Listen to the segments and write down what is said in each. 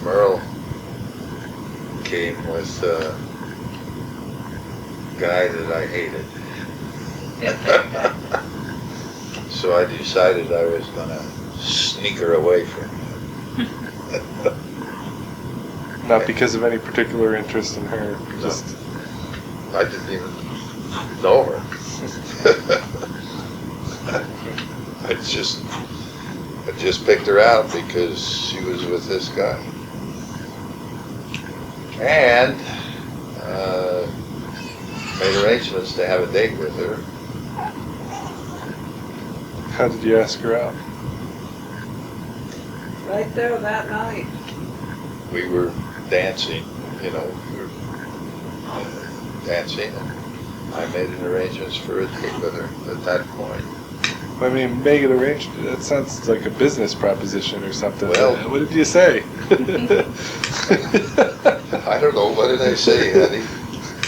Merle came with a guy that I hated. So I decided I was going to sneak her away from him. Not because of any particular interest in her, No. just... I didn't even know her. I just picked her out because she was with this guy. And made arrangements to have a date with her. How did you ask her out? Right there that night. We were dancing, we were dancing, and I made an arrangements for a date with her at that point. I mean, make it arranged. That sounds like a business proposition or something. Well, what did you say? I don't know, what did I say, honey?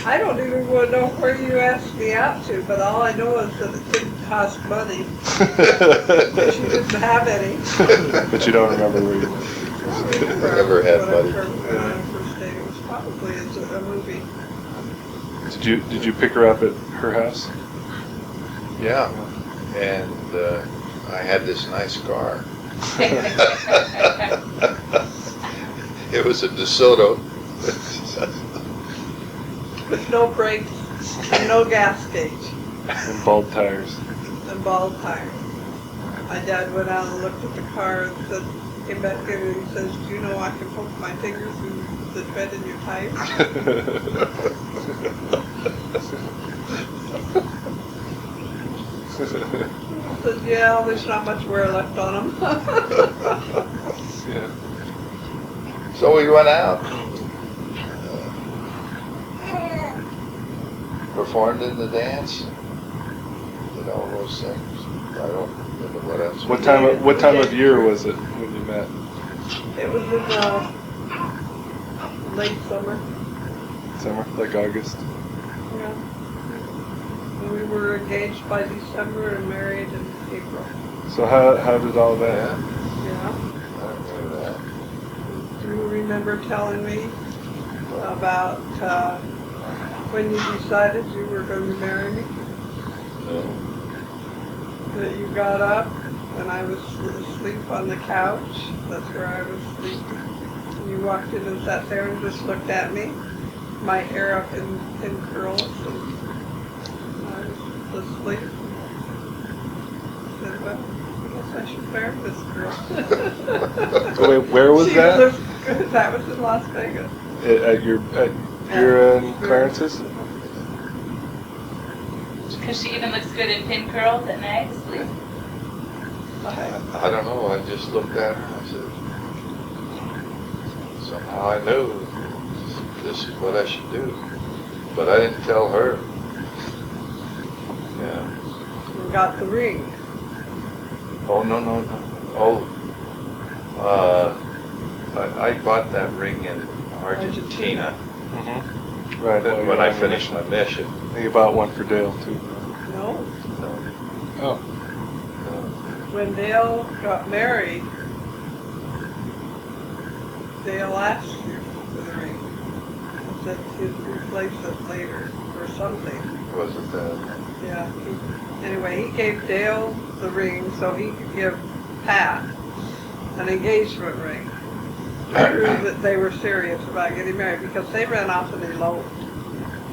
I don't even want to know where you asked me out to, but all I know is that it didn't cost money. Because you didn't have any. But you don't remember where you went. I never had money. When I first dated, it was probably a movie. Did you pick her up at her house? Yeah, and I had this nice car. It was a DeSoto. With no brakes and no gas gauge And bald tires. and bald tires. My dad went out and looked at the car and said, came back in and he says, "Do you know I can poke my fingers through the tread in your tires?" I said, "Yeah, there's not much wear left on them." Yeah. So we went out, performed in the dance, did all those things. I don't remember what else. What time of year was it when you met? It was in late summer. Summer, like August. Yeah. And we were engaged by December and married in April. So how did all that? Yeah, Yeah. I remember that. Do you remember telling me about when you decided you were going to marry me? No. That you got up and I was asleep on the couch. That's where I was sleeping. And you walked in and sat there and just looked at me. My hair up in curls. And I was asleep. I said, well, I guess I should marry this girl. Wait, where was She that? looks good. That was in Las Vegas. At your and Clarence's? Because she even looks good in pin curls at night. Sleep. I don't know, I just looked at her and I said, somehow I knew this is what I should do. But I didn't tell her. Yeah. You got the ring. Oh, no. Oh, I bought that ring in Argentina. Mm-hmm. Right. When I finished my mission. You bought one for Dale too. No. Oh. When Dale got married, Dale asked you for the ring. Said he'd replace it later or something. Was it that? Yeah. Anyway, he gave Dale the ring so he could give Pat an engagement ring. To prove that they were serious about getting married because they ran off and eloped.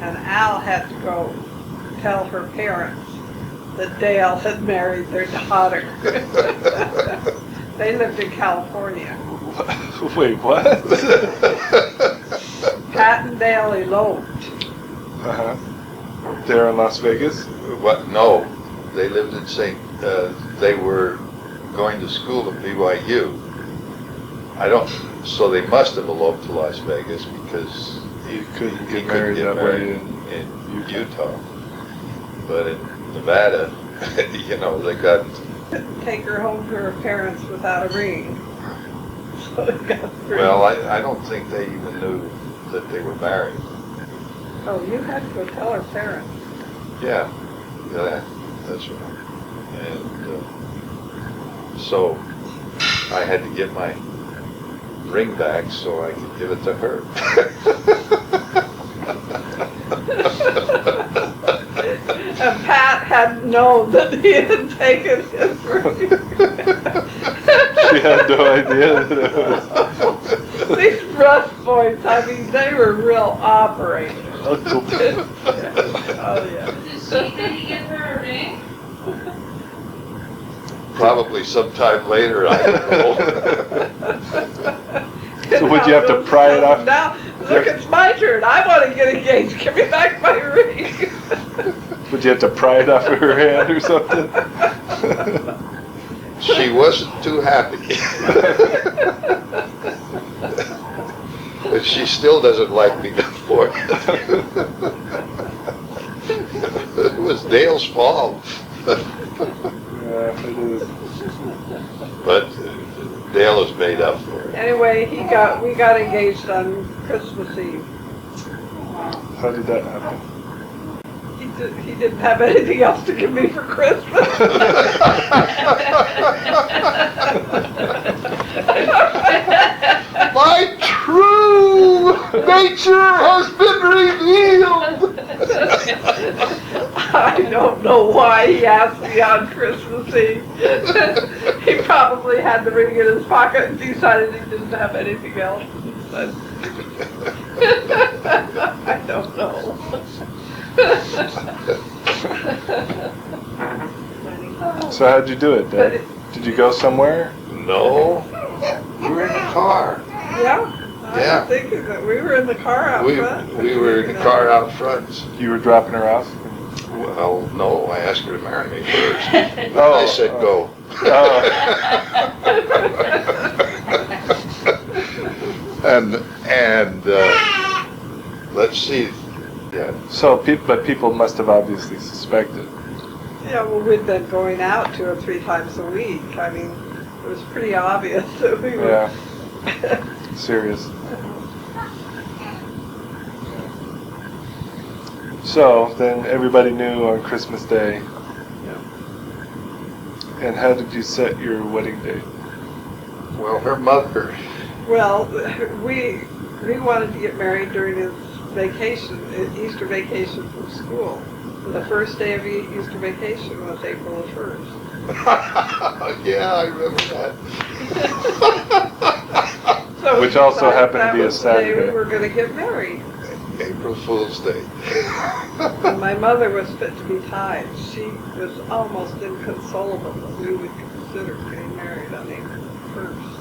And Al had to go tell her parents that Dale had married their daughter. They lived in California. Wait, what? Pat and Dale eloped. Uh-huh. There in Las Vegas? What? No, they lived in they were going to school at BYU. So they must have eloped to Las Vegas because You couldn't get married that way in Utah. But in Nevada, they got... Couldn't take her home to her parents without a ring. So it got through. Well, I don't think they even knew that they were married. Oh, you had to go tell her parents. Yeah, that's right. And so I had to get my ring back so I could give it to her. And Pat hadn't known that he had taken his ring. She had no idea that it was These Rust boys, I mean, they were real operators. Uncle Ben. Oh, yeah. Did he give her a ring? Probably sometime later, I don't know. So would you have to pry it off? Now, look, it's my turn. I want to get engaged. Give me back my ring. Would you have to pry it off of her hand or something? She wasn't too happy. But she still doesn't like me for it. It was Dale's fault. Yeah, it is. But Dale has made up for it. Anyway, we got engaged on Christmas Eve. How did that happen? He didn't have anything else to give me for Christmas. My true nature has been revealed. I don't know why he asked me on Christmas Eve. He probably had the ring in his pocket and decided he didn't have anything else. But I don't know. So how'd you do it, Dad? Did you go somewhere? No, we were in the car. Yeah. I Yeah. was thinking that we were in the car out front. We were in the car out front. You were dropping her off? Well, no, I asked her to marry me first. Oh, I said go. Oh. and let's see. Yeah. So, but people must have obviously suspected. Yeah, well, we'd been going out 2 or 3 times a week. I mean, it was pretty obvious that we were. Yeah. Serious. So, then everybody knew on Christmas Day. And how did you set your wedding date? Well, her mother. Well, we wanted to get married during his vacation, Easter vacation from school. The first day of Easter vacation was April 1st. Yeah, I remember that. So Which we also decided happened to that be a was the day Saturday. we were going to get married. April Fool's Day. And my mother was fit to be tied. She was almost inconsolable that we would consider getting married on April 1st.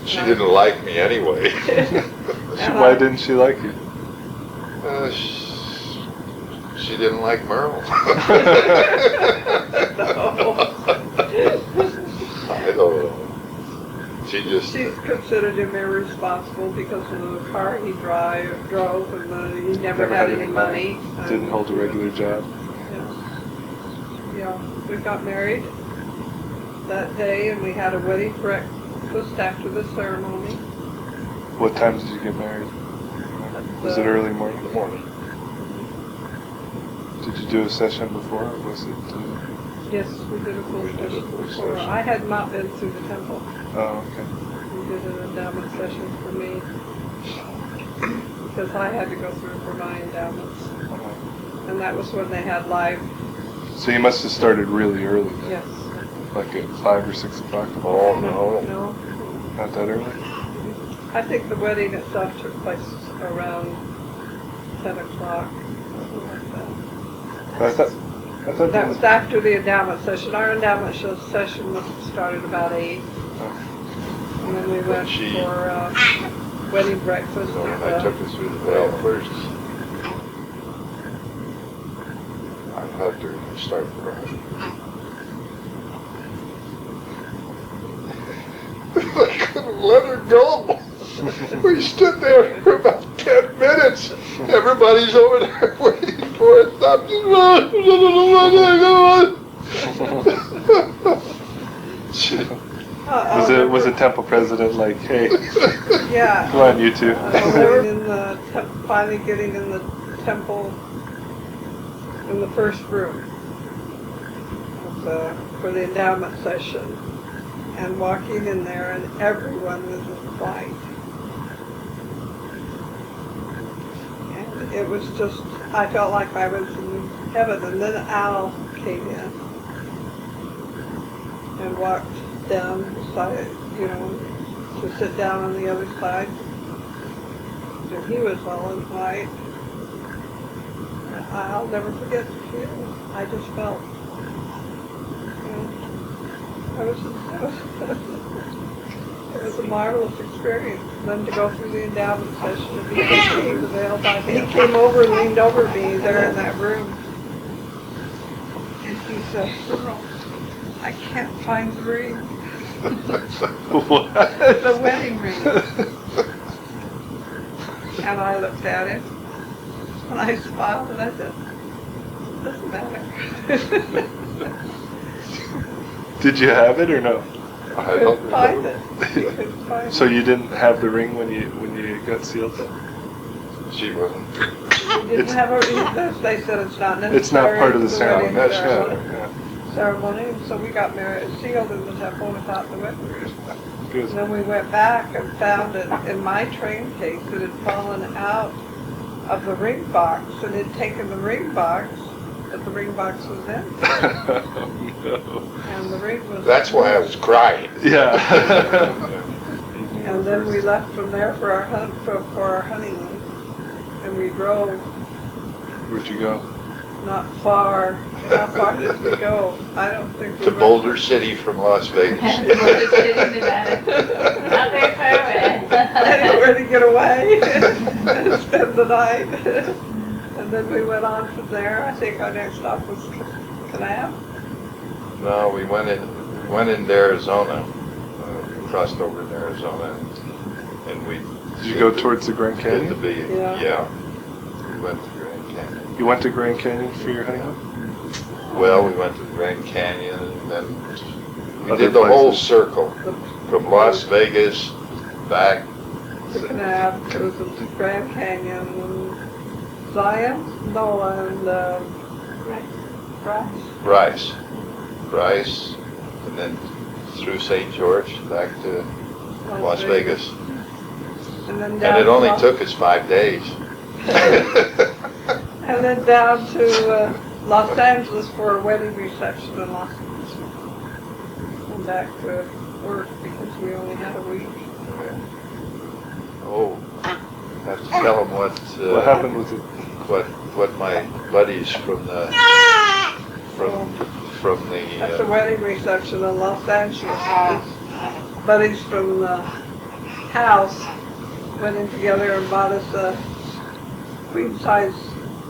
She didn't like me anyway. Why didn't she like you? She didn't like Merle. No. I don't know. She considered him irresponsible because of the car he drove, and he never had any money. Didn't hold a regular job. Yeah, we got married that day, and we had a wedding breakfast after the ceremony. What time did you get married? Was it early morning? Morning. Did you do a session before, or was it? Yes, we did a full session before. I had not been through the temple. Oh, okay. We did an endowment session for me because I had to go through for my endowments, and that was when they had live. So you must have started really early then. Yes. Like at 5 or 6 o'clock? Oh, no. No. Not that early? I think the wedding itself took place around 10 o'clock, something like that. I thought That was after the endowment session. Our endowment session must have started about 8. And then we went for wedding breakfast. So when I took her through the veil first, I hugged her and I started crying. I couldn't let her go. We stood there for about 10 minutes. Everybody's over there waiting for us. I'm just Was the temple president like, hey, Yeah. come on, you two? They were finally getting in the temple in the first room for the endowment session. and walking in there, and everyone was in white. And it was just, I felt like I was in heaven. And then Al came in and walked down beside, to sit down on the other side. And he was all in white. I'll never forget the feeling. I just felt, it was a marvelous experience. And then to go through the endowment session and be available by him. He came over and leaned over me there in that room. And he said, "Merle, I can't find the ring." What? The wedding ring. And I looked at him, and I smiled, and I said, "Doesn't matter." Did you have it or no? I don't Couldn't find know. it. You couldn't find So it. you didn't have the ring when you got sealed? She wasn't. We didn't have a ring. They said it's not necessary. It's not part of the for ceremony. wedding Yeah. ceremony. And so we got married, sealed in the temple without the wedding ring. Good. And then we went back and found it in my train case. It had fallen out of the ring box, and had taken the ring box, but the ring box was empty, Oh, no. and the ring was. That's why I was crying. Yeah. And then we left from there for our honeymoon, and we drove Where'd you go? not far. How far did we go? I don't think we To went- Boulder City from Las Vegas. Boulder City, Nevada. Not very far away. Anywhere to get away and spend the night. And then we went on from there. I think our next stop was Canab. No, we went into Arizona, crossed over in Arizona, and we. Did you go towards the Grand Did the Canyon? big, Yeah. yeah. We went to Grand Canyon. You went to Grand Canyon for your honeymoon? Well, we went to the Grand Canyon, and then we Other did the whole places? circle from Las Vegas back. To Canab, it was the Grand Canyon, and Zion, Nola, and Bryce, and then through St. George back to Las Vegas. And then down And it only to- took us 5 days. And then down to Los Angeles for a wedding reception in Los Angeles. And back to work because we only had a week. Oh, have to tell them What happened with it? what my buddies from the At the wedding reception in Los Angeles, buddies from the house went in together and bought us a queen size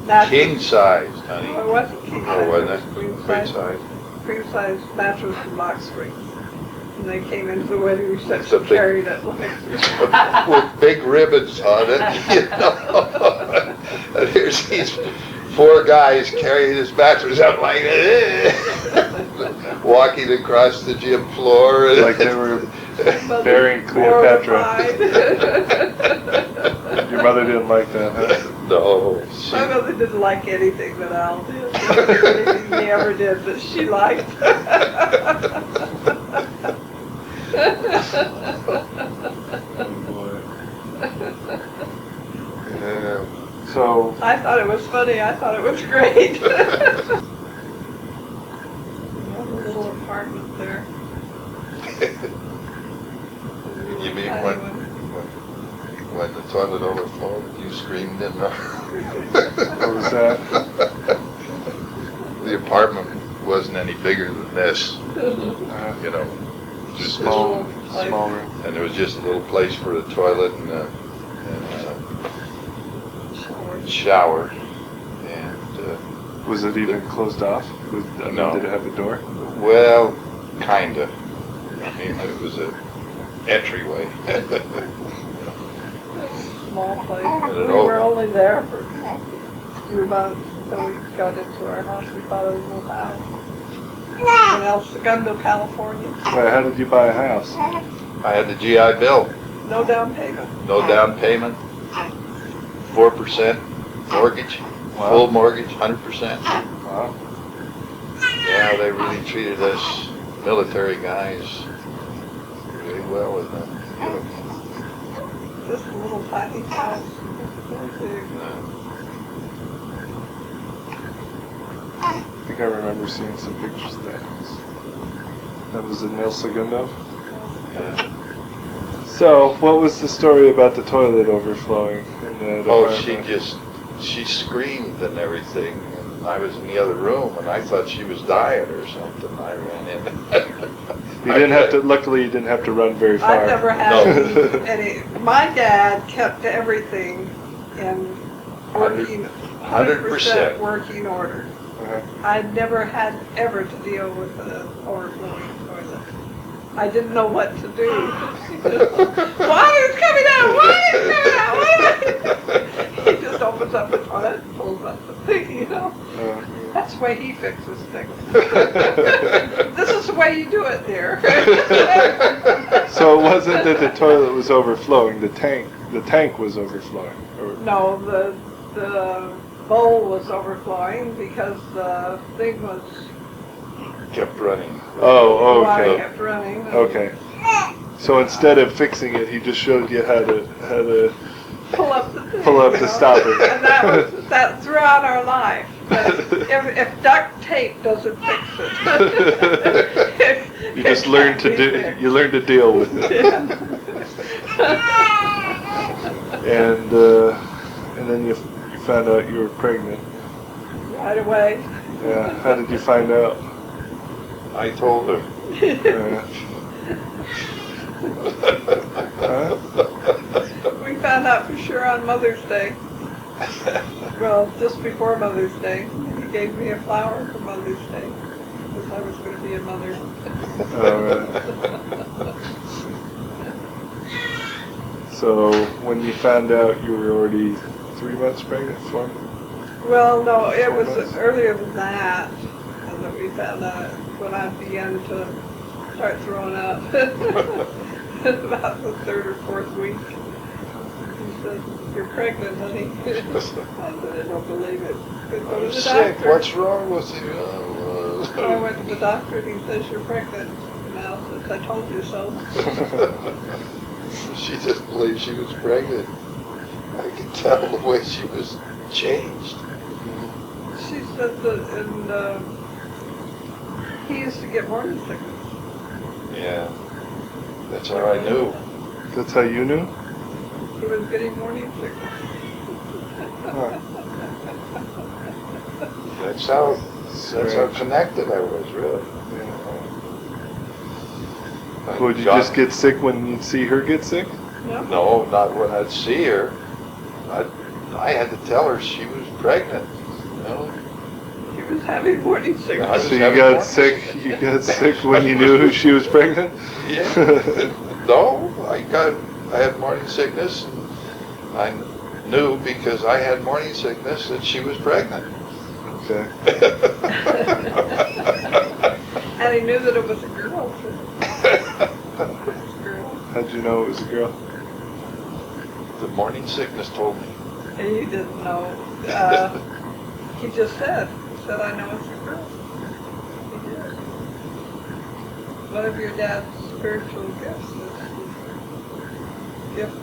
mattress. king size, honey. Well, it wasn't king size. Oh, wasn't it? Queen Queen size. size. Queen size mattress and box springs. And they came into the wedding It's a reception, big- carried it like. With big ribbons on it, you know. And here's these 4 guys carrying this mattress up like, walking across the gym floor. And Like they were burying Cleopatra. Your mother didn't like that, huh? No. My mother didn't like anything that Al did. Anything he ever did that she liked. Oh, boy. Yeah. So, I thought it was funny. I thought it was great. We have a little apartment there. You mean when the toilet overflowed, you screamed in the... what was that? The apartment wasn't any bigger than this, you know. Just Small, Like- small room. And there was just a little place for the toilet and a shower. And, Was it even closed off? No. Did it have a door? well, kinda. I mean, it was an entryway. Small place. And We it were all- only there for a few months until we got into our house. We bought a little house in El Segundo, California. Wait, how did you buy a house? I had the GI Bill, No down payment. no down payment, 4% mortgage, Wow. full mortgage, 100%. Wow. Yeah, they really treated us military guys well in that uniform. Just a little tiny house. I think I remember seeing some pictures of that house. That was in El Segundo. Yeah. So, what was the story about the toilet overflowing in the Oh, apartment? she screamed and everything, and I was in the other room, and I thought she was dying or something. I ran in. You didn't have to. Luckily, you didn't have to run very far. I've never had No. any. My dad kept everything in working, 100%. working order. Uh-huh. I'd never had ever to deal with an overflowing toilet. I didn't know what to do. Water's coming out! Water's coming out! He just opens up the toilet and pulls up the thing, you know. That's the way he fixes things. This is the way you do it, dear. So it wasn't that the toilet was overflowing. The tank was overflowing. No, the bowl was overflowing because the thing was. Kept running. Oh, Water okay. kept running. Okay. So instead of fixing it, he just showed you how to Pull up the thing. pull up you to know? stop it. And that throughout our life. But if duct tape doesn't fix it. You just learn to do. You learn to deal with it. And then you found out you were pregnant. Right away. Yeah. How did you find out? I told her. Huh? We found out for sure on Mother's Day. Well, just before Mother's Day. He gave me a flower for Mother's Day. Because I was going to be a mother. All right. So when you found out you were already 3 months pregnant, 4 months? Well, no, it 4 was months? earlier than that. And that we found out when I began to start throwing up. About the 3rd or 4th week. He said, "You're pregnant, honey." I said, "I don't believe it." Go to I'm the sick. doctor. What's wrong with you? So I went to the doctor and he says, "You're pregnant." Now, since I told you so. She didn't believe she was pregnant. I could tell the way she was changed. She said that, and he used to get morning sickness. Yeah. That's how I knew. That's how you knew? He was getting morning sickness. Huh. That's how connected I was, really. Would you just get sick when you'd see her get sick? No? No, not when I'd see her. I had to tell her she was pregnant. You know? He was having morning I sickness. was So you having got morning sick. sickness. You got sick when you knew she was pregnant. Yeah. No, I had morning sickness. And I knew because I had morning sickness that she was pregnant. Okay. And he knew that it was a girl. Too. How'd you know it was a girl? The morning sickness told me. And he didn't know. He just said, "I know it's a girl." He did. One of your dad's spiritual gifts is the gift